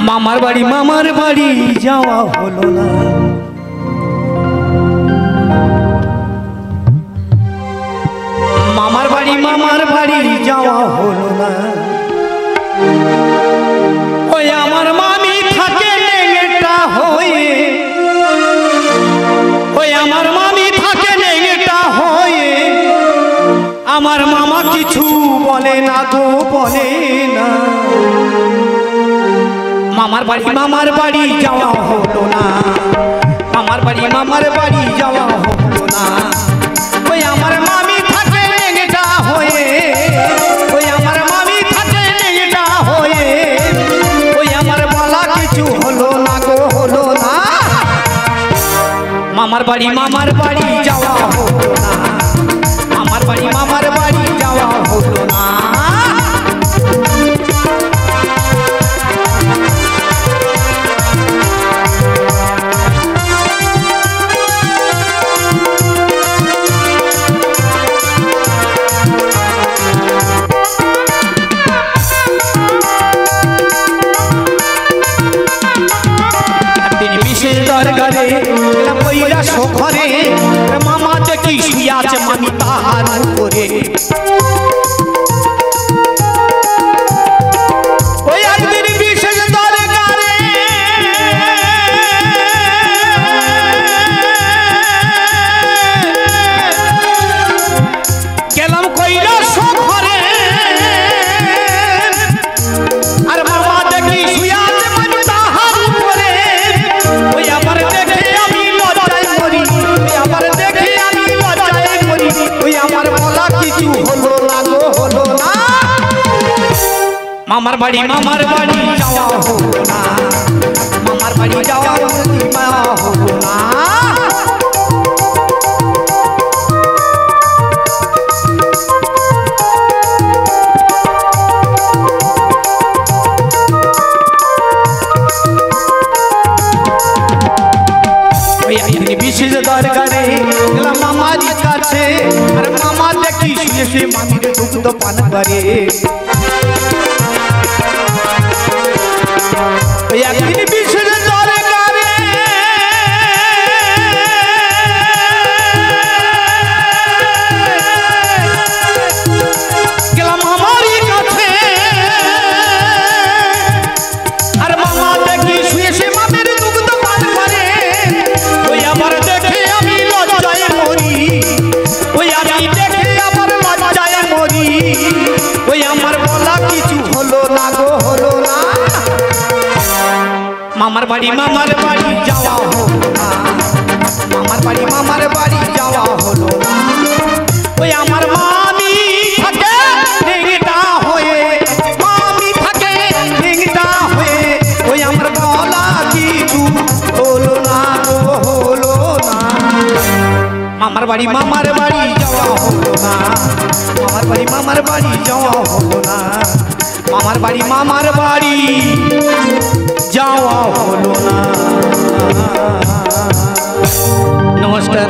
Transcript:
মামার বাড়ি যাওয়া হলো না। মামার বাড়ি যাওয়া হলো না। ওই আমার মামি থাকে নেংটা হয়ে, ওই আমার মামি থাকে নেংটা হয়ে, আমার মামা কিছু বলে না গো, বলে না। মামার বাড়ি যাওয়া হলো না। মামার বাড়ি যাওয়া হলো না। ওই আমার মামি থাকে নেংটা হয়ে, ওই আমার মামি থাকে নেংটা হয়ে, ওই আমার বলা কিছু হলো না গো, হলো না। মামার বাড়ি যাওয়া হলো না। মামার বাড়ি যাওয়া হলো না। দরগারে পয়লা সখরে মামা দেখি শুয়াছে মামি তাহার উপরে। ওই একদিন বিশেষ দরগারে গেলাম কইলা সখরে, আর মামা দেখি শুয়াছে মামি তাহার উপরে। ওই আবার দেখে আমি লজ্জায় মরি, ওই আবার দেখে আমি লজ্জায় মরি। ওই আমার বলা কিছু হলো না গো, হলো না। মামার বাড়ি যাওয়া হলো না। মামার বাড়ি যাওয়া হলো না। বিশেষ দরকারে গেলাম মামার কাছে, আর মামা দেখি শুয়ে মামির দুগ্ধ পান করে। ওই একদিন বিশেষ দরকারে গেলাম মামার কাছে, আর মামা দেখি শুয়ে মামির দুগ্ধ পান করে। ওই আমার দেখে আমি লজ্জায় মরি, ওই আমি দেখে আমার লজ্জায় মরি। ওই আমার বলা কিছু হলো না গো, হলো না। মামার বাড়ি যাওয়া হলো না। মামার বাড়ি যাওয়া হলো না। ওই আমার মামি থাকে নেংটা হয়ে, মামি থাকে নেংটা হয়ে। ওই আমার বলা কিছু হলো না গো, হলো না। মামার বাড়ি যাওয়া হলো না। মামার বাড়ি যাওয়া হলো না। মামার বাড়ি যাওয়া হলো না। নমস্কার।